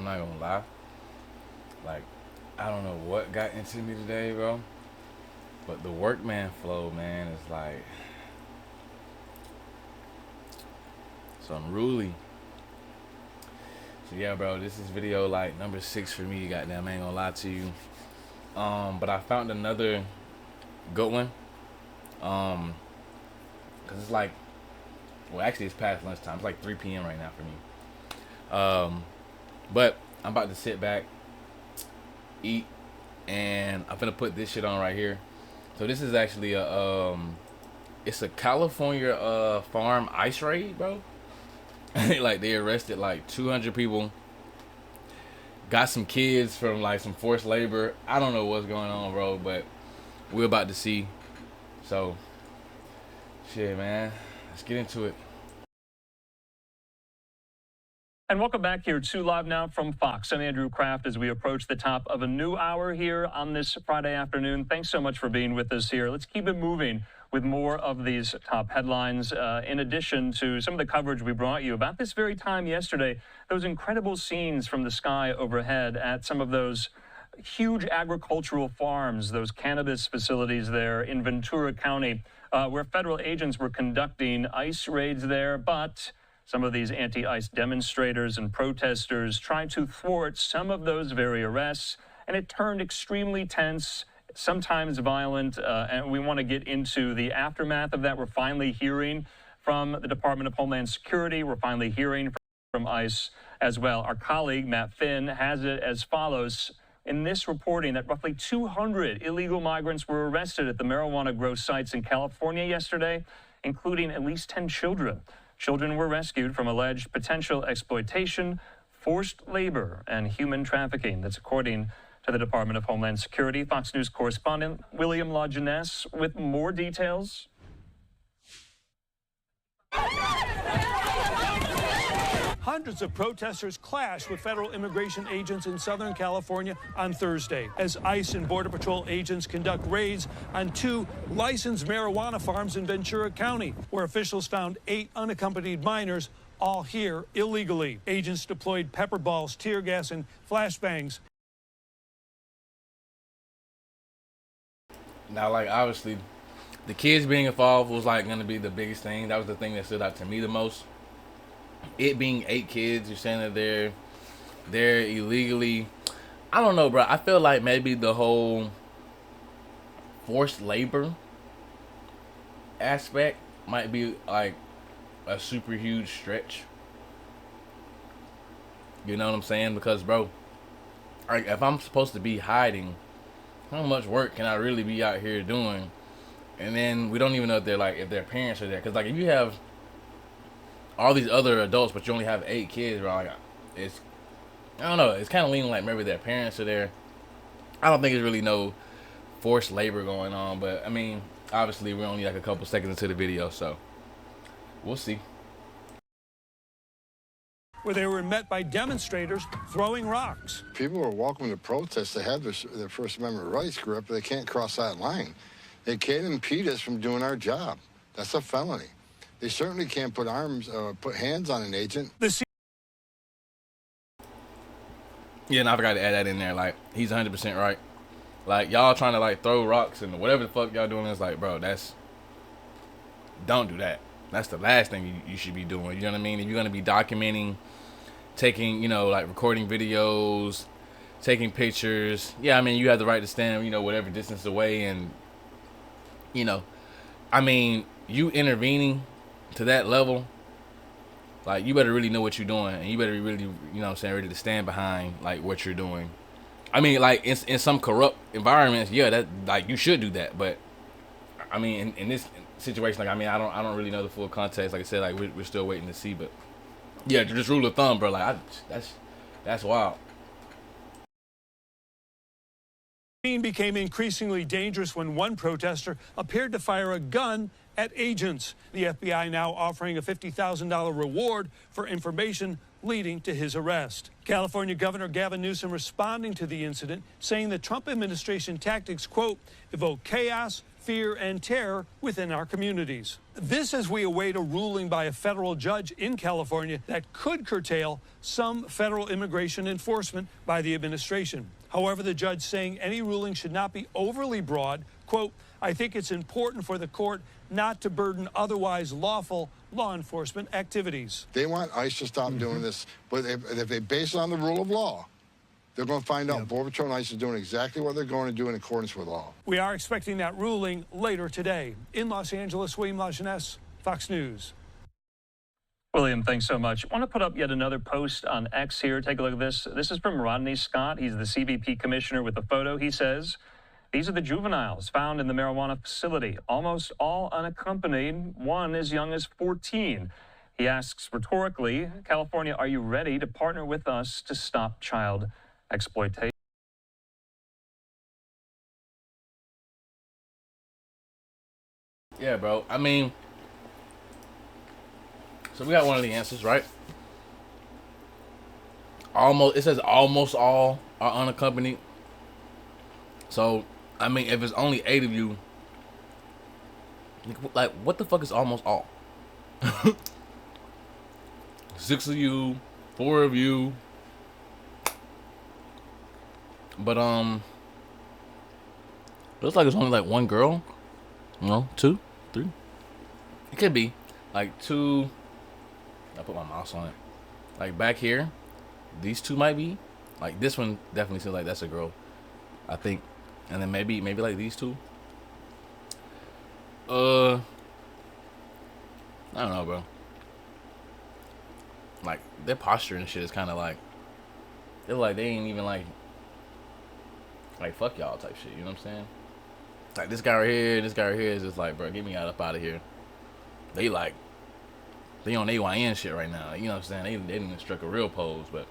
I'm not gonna lie. Like, I don't know what got into me today, bro. But the workman flow, man, is like so unruly. So yeah, bro, this is video like number 6 for me. Goddamn, I ain't gonna lie to you. But I found another good one. Cause it's like, well, actually it's past lunchtime. It's like 3 p.m. right now for me. But I'm about to sit back, eat, and I'm gonna put this shit on right here. So this is actually it's a California farm ice raid, bro. Like they arrested like 200 people. Got some kids from like some forced labor. I don't know what's going on, bro, but we're about to see. So, shit, man. Let's get into it. And welcome back here to Live Now from Fox. I'm Andrew Kraft as we approach the top of a new hour here on this Friday afternoon. Thanks so much for being with us here. Let's keep it moving with more of these top headlines, in addition to some of the coverage we brought you about this very time yesterday, those incredible scenes from the sky overhead at some of those huge agricultural farms, those cannabis facilities there in Ventura County, where federal agents were conducting ICE raids there, but some of these anti-ICE demonstrators and protesters tried to thwart some of those very arrests, and it turned extremely tense, sometimes violent, and we want to get into the aftermath of that. We're finally hearing from the Department of Homeland Security. We're finally hearing from ICE as well. Our colleague, Matt Finn, has it as follows in this reporting that roughly 200 illegal migrants were arrested at the marijuana grow sites in California yesterday, including at least 10 children. Children were rescued from alleged potential exploitation, forced labor, and human trafficking. That's according to the Department of Homeland Security. Fox News correspondent William LaJeunesse with more details. Hundreds of protesters clashed with federal immigration agents in Southern California on Thursday as ICE and Border Patrol agents conduct raids on 2 licensed marijuana farms in Ventura County, where officials found 8 unaccompanied minors, all here illegally. Agents deployed pepper balls, tear gas, and flashbangs. Now, like, obviously, the kids being involved was like gonna be the biggest thing. That was the thing that stood out to me the most. It being 8 kids, you're saying that they're illegally. I don't know, bro. I feel like maybe the whole forced labor aspect might be like a super huge stretch. You know what I'm saying? Because, bro, like, if I'm supposed to be hiding, how much work can I really be out here doing? And then we don't even know if they're like, if their parents are there. Because, like, if you have all these other adults, but you only have 8 kids, bro, like, it's, I don't know, it's kind of leaning like maybe their parents are there. I don't think there's really no forced labor going on, but I mean, obviously we're only like a couple seconds into the video, so we'll see. Where they were met by demonstrators throwing rocks. People are welcome to protest. They have their First Amendment rights, but they can't cross that line. They can't impede us from doing our job. That's a felony. They certainly can't put hands on an agent. Yeah, and I forgot to add that in there. Like, he's 100% right. Like, y'all trying to like throw rocks and whatever the fuck y'all doing is like, bro, don't do that. That's the last thing you should be doing. You know what I mean? If you're gonna be documenting, taking, you know, like recording videos, taking pictures, yeah, I mean, you have the right to stand, you know, whatever distance away, and, you know, I mean, you intervening to that level, like, you better really know what you're doing, and you better be really, you know what I'm saying, ready to stand behind like what you're doing. I mean, like, in some corrupt environments, yeah, that, like, you should do that, but I mean, in this situation, like, I mean, I don't really know the full context. Like I said, like, we're still waiting to see, but yeah, just rule of thumb, bro. Like, that's wild. The scene became increasingly dangerous when one protester appeared to fire a gun at agents. The FBI now offering a $50,000 reward for information leading to his arrest. California Governor Gavin Newsom responding to the incident, saying the Trump administration tactics, quote, evoke chaos, fear and terror within our communities. This as we await a ruling by a federal judge in California that could curtail some federal immigration enforcement by the administration. However, the judge saying any ruling should not be overly broad. Quote, I think it's important for the court not to burden otherwise lawful law enforcement activities. They want ICE to stop doing this, but if they base it on the rule of law, they're going to find out Border Patrol and ICE is doing exactly what they're going to do in accordance with law. We are expecting that ruling later today. In Los Angeles, William LaJeunesse, Fox News. William, thanks so much. I want to put up yet another post on X here. Take a look at this. This is from Rodney Scott. He's the CBP commissioner with a photo. He says, these are the juveniles found in the marijuana facility, almost all unaccompanied, one as young as 14. He asks rhetorically, California, are you ready to partner with us to stop child exploitation? Yeah, bro. I mean, so we got one of the answers, right? Almost, it says almost all are unaccompanied. So, I mean, if it's only 8 of you, like, what the fuck is almost all? 6 of you, 4 of you. But, looks like it's only like 1 girl. No, 2, 3. It could be like 2. I put my mouse on it. Like back here, these 2 might be. Like this one definitely seems like that's a girl, I think. And then maybe like these 2. I don't know, bro. Like their posture and shit is kind of like, they're like they ain't even like fuck y'all type shit. You know what I'm saying? Like this guy right here, this guy right here is just like, bro, get me up out of here. They like, they on AYN shit right now. You know what I'm saying? They didn't struck a real pose, but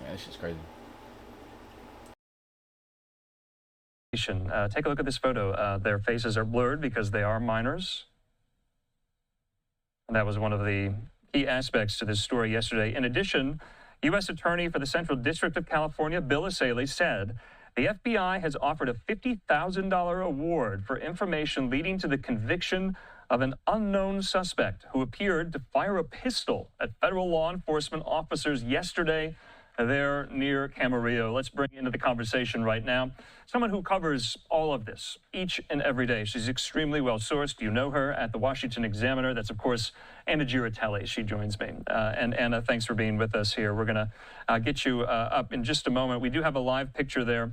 yeah, this shit's crazy. Take a look at this photo. Their faces are blurred because they are minors. And that was one of the key aspects to this story yesterday. In addition, U.S. Attorney for the Central District of California, Bill Essayli, said the FBI has offered a $50,000 award for information leading to the conviction of an unknown suspect who appeared to fire a pistol at federal law enforcement officers yesterday there near Camarillo. Let's bring into the conversation right now someone who covers all of this each and every day. She's extremely well sourced. You know her at the Washington Examiner. That's, of course, Anna Giratelli. She joins me. And Anna, thanks for being with us here. We're going to get you up in just a moment. We do have a live picture there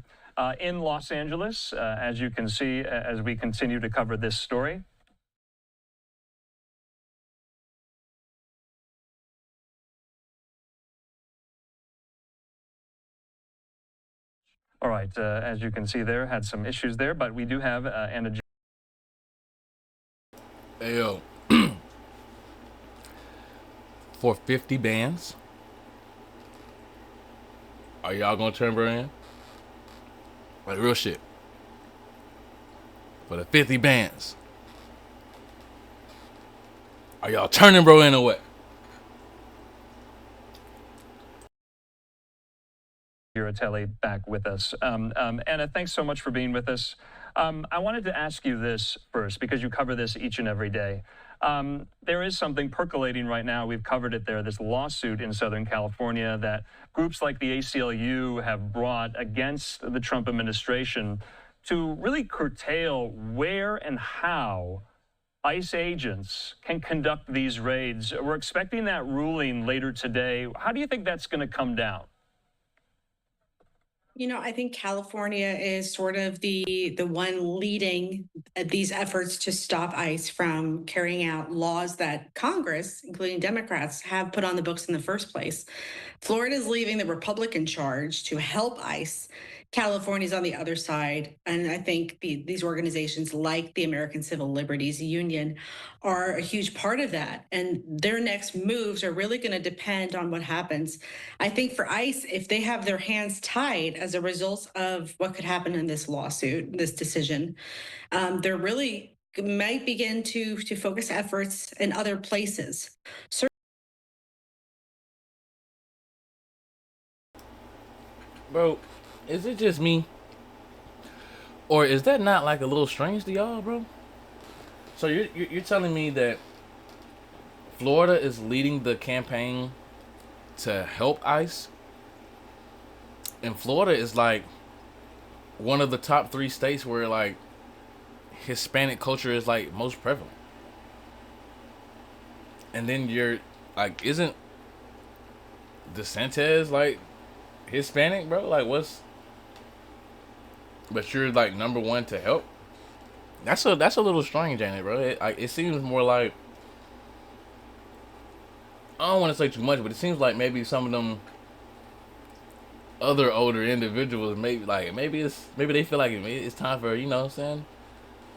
in Los Angeles, as you can see, as we continue to cover this story. All right, as you can see there, had some issues there, but we do have Anna. Hey, yo. For 50 bands, are y'all gonna turn bro in? Like real shit. For the 50 bands, are y'all turning bro in or what? Giratelli back with us. Anna, thanks so much for being with us. I wanted to ask you this first because you cover this each and every day. There is something percolating right now. We've covered it there, this lawsuit in Southern California that groups like the ACLU have brought against the Trump administration to really curtail where and how ICE agents can conduct these raids. We're expecting that ruling later today. How do you think that's going to come down? You know, I think California is sort of the one leading these efforts to stop ICE from carrying out laws that Congress, including Democrats, have put on the books in the first place. Florida is leaving the Republican charge to help ICE. California's on the other side. And I think these organizations like the American Civil Liberties Union are a huge part of that. And their next moves are really going to depend on what happens. I think for ICE, if they have their hands tied as a result of what could happen in this lawsuit, this decision, they're really might begin to focus efforts in other places. Bro, is it just me? Or is that not like a little strange to y'all, bro? So you're telling me that Florida is leading the campaign to help ICE, and Florida is like one of the top 3 states where like Hispanic culture is like most prevalent. And then you're like, isn't DeSantis like Hispanic, bro? Like what's? But you're like number 1 to help. That's a little strange, ain't it, bro? It seems more like, I don't want to say too much, but it seems like maybe some of them other older individuals maybe they feel like it's time for, you know what I'm saying,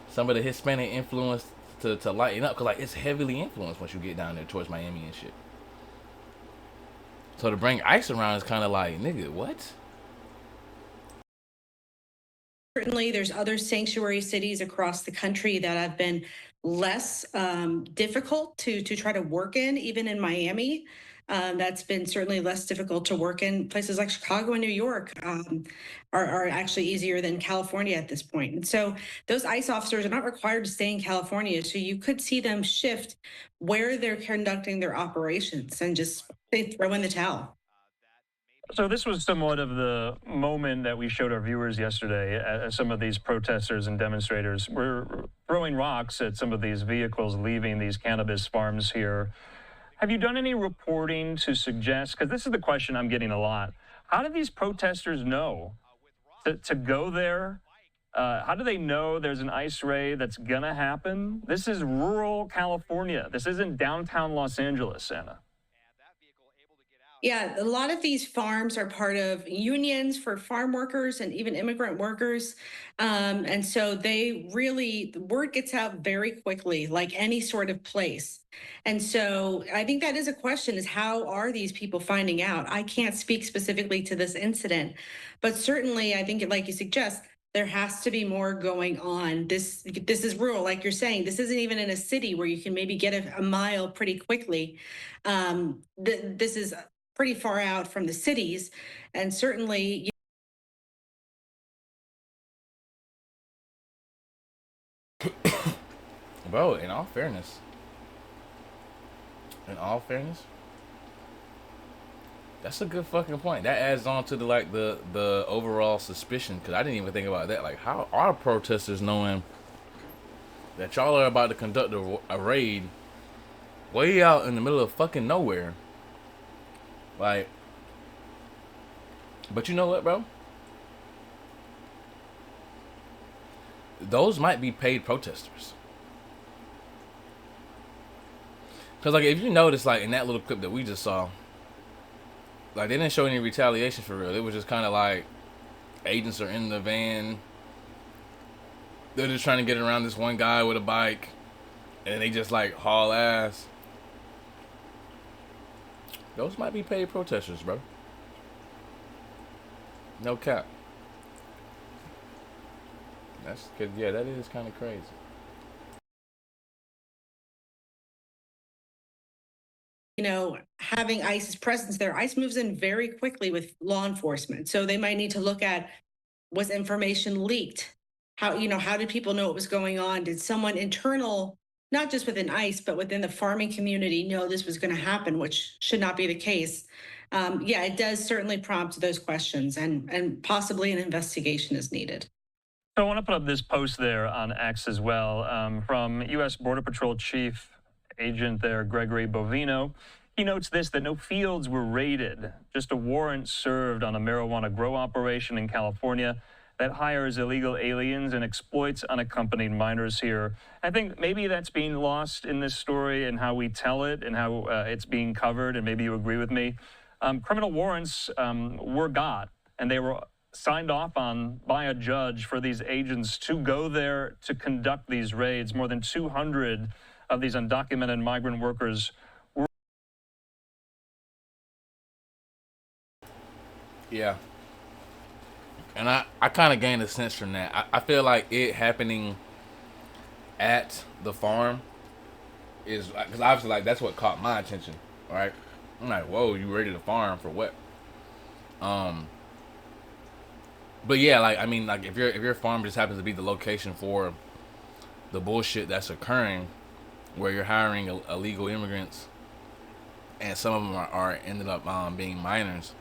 some of the Hispanic influence to lighten up, because like it's heavily influenced once you get down there towards Miami and shit. So to bring ICE around is kind of like, nigga, what? Certainly, there's other sanctuary cities across the country that have been less difficult to try to work in, even in Miami. That's been certainly less difficult to work in. Places like Chicago and New York are actually easier than California at this point. And so those ICE officers are not required to stay in California. So you could see them shift where they're conducting their operations and just throw in the towel. So this was somewhat of the moment that we showed our viewers yesterday as some of these protesters and demonstrators were throwing rocks at some of these vehicles leaving these cannabis farms here. Have you done any reporting to suggest, because this is the question I'm getting a lot, how do these protesters know to go there? How do they know there's an ICE raid that's going to happen? This is rural California. This isn't downtown Los Angeles, Anna. Yeah, a lot of these farms are part of unions for farm workers and even immigrant workers. And so they really, the word gets out very quickly, like any sort of place. And so I think that is a question, is how are these people finding out? I can't speak specifically to this incident, but certainly I think, like you suggest, there has to be more going on. This is rural, like you're saying. This isn't even in a city where you can maybe get a mile pretty quickly. This is pretty far out from the cities, and certainly. Bro, in all fairness, that's a good fucking point. That adds on to the overall suspicion, because I didn't even think about that. Like, how are protesters knowing that y'all are about to conduct a raid way out in the middle of fucking nowhere? Like, but you know what, bro? Those might be paid protesters. Because, like, if you notice, like, in that little clip that we just saw, like, they didn't show any retaliation for real. It was just kind of like agents are in the van. They're just trying to get around this one guy with a bike, and they just, like, haul ass. Those might be paid protesters, bro. No cap. That's cause yeah, that is kind of crazy. You know, having ICE's presence there, ICE moves in very quickly with law enforcement. So they might need to look at, was information leaked? How did people know what was going on? Did someone internal, not just within ICE, but within the farming community, know this was going to happen, which should not be the case? Yeah, it does certainly prompt those questions, and possibly an investigation is needed. So I want to put up this post there on X as well from U.S. Border Patrol Chief Agent there, Gregory Bovino. He notes this, that no fields were raided, just a warrant served on a marijuana grow operation in California that hires illegal aliens and exploits unaccompanied minors here. I think maybe that's being lost in this story and how we tell it and how it's being covered, and maybe you agree with me. Criminal warrants were got, and they were signed off on by a judge for these agents to go there to conduct these raids. More than 200 of these undocumented migrant workers were. Yeah. And I kind of gained a sense from that. I feel like it happening at the farm is, because obviously, like, that's what caught my attention, right? I'm like, whoa, you raided a farm for what? But yeah, like I mean, like if your farm just happens to be the location for the bullshit that's occurring, where you're hiring illegal immigrants, and some of them are ended up being minors,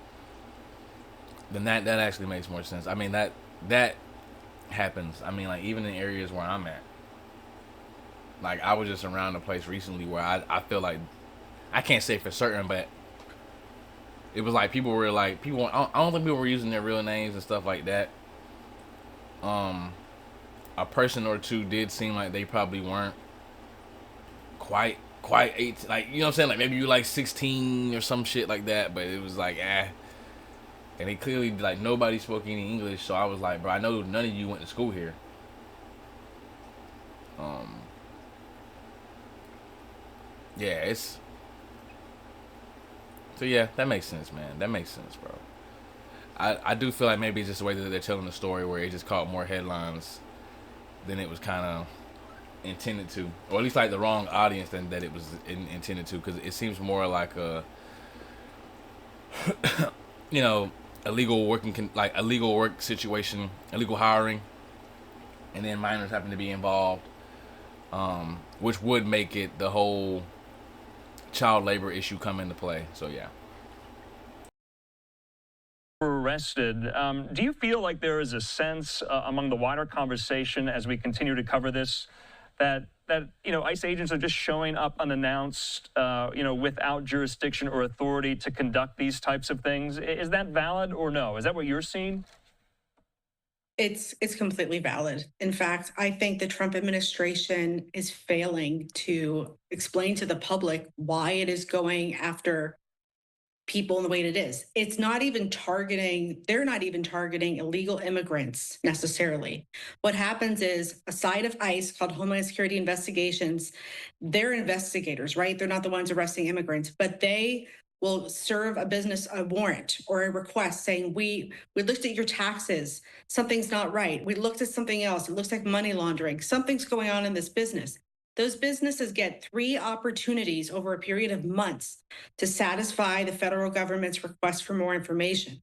then that actually makes more sense. I mean that happens. I mean, like even in areas where I'm at, like I was just around a place recently where I feel like, I can't say for certain, but it was like people were like people. I don't think people were using their real names and stuff like that. A person or two did seem like they probably weren't quite 18, like, you know what I'm saying, like maybe you like 16 or some shit like that, but it was like and they clearly, like, nobody spoke any English, so I was like, bro, I know none of you went to school here. Yeah, it's so yeah, that makes sense, man. That makes sense, bro. I do feel like maybe it's just the way that they're telling the story where it just caught more headlines than it was kind of intended to, or at least like the wrong audience than that it was intended to, because it seems more like a you know, illegal work situation, illegal hiring, and then minors happen to be involved, which would make it the whole child labor issue come into play. So yeah. Arrested. Do you feel like there is a sense among the wider conversation as we continue to cover this that ICE agents are just showing up unannounced, without jurisdiction or authority to conduct these types of things? Is that valid or no? Is that what you're seeing? It's completely valid. In fact, I think the Trump administration is failing to explain to the public why it is going after people in the way it is. They're not even targeting illegal immigrants necessarily. What happens is a side of ICE called Homeland Security Investigations, they're investigators, right? They're not the ones arresting immigrants, but they will serve a warrant or a request saying, we looked at your taxes, something's not right. We looked at something else, it looks like money laundering, something's going on in this business. Those businesses get 3 opportunities over a period of months to satisfy the federal government's request for more information.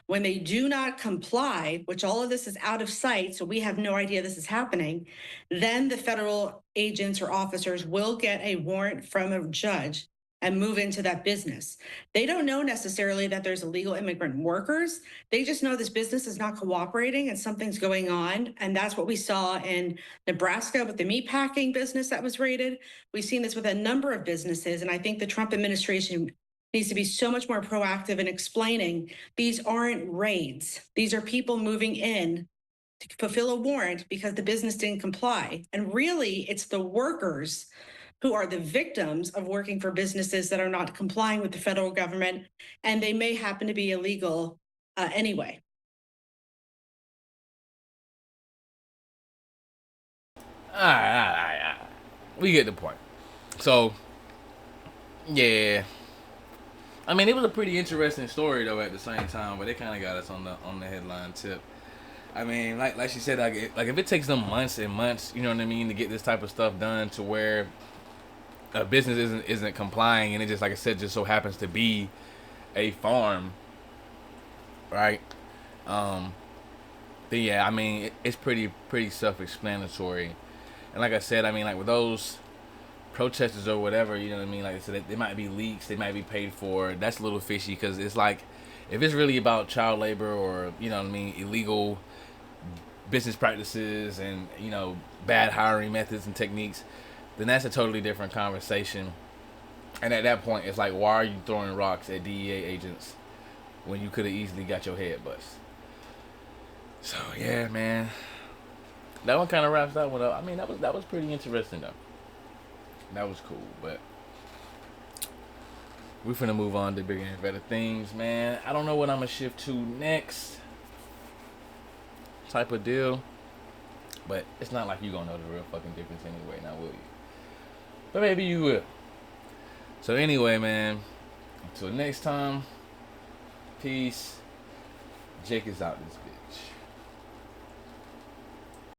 When they do not comply, which all of this is out of sight, so we have no idea this is happening, then the federal agents or officers will get a warrant from a judge and move into that business. They don't know necessarily that there's illegal immigrant workers. They just know this business is not cooperating and something's going on. And that's what we saw in Nebraska with the meatpacking business that was raided. We've seen this with a number of businesses. And I think the Trump administration needs to be so much more proactive in explaining these aren't raids. These are people moving in to fulfill a warrant because the business didn't comply. And really, it's the workers who are the victims of working for businesses that are not complying with the federal government, and they may happen to be illegal anyway. All right. We get the point. So, yeah. I mean, it was a pretty interesting story though at the same time, but it kind of got us on the headline tip. I mean, like she said, like if it takes them months and months, you know what I mean, to get this type of stuff done to where a business isn't complying, and it just, like I said, just so happens to be a farm, right? Then yeah, I mean, it's pretty self-explanatory. And like I said, I mean, like with those protesters or whatever, you know what I mean, like I said, they might be leaks, they might be paid for. That's a little fishy, because it's like, if it's really about child labor or, you know what I mean, illegal business practices and, you know, bad hiring methods and techniques, then that's a totally different conversation. And at that point, it's like, why are you throwing rocks at DEA agents when you could have easily got your head bust? So yeah, man, that one kind of wraps that one up. I mean, that was pretty interesting though. That was cool, but we're finna move on to bigger and better things, man. I don't know what I'm gonna shift to next, type of deal, but it's not like you gonna know the real fucking difference anyway, now will you? But maybe you will. So anyway, man, until next time, peace. Jake is out this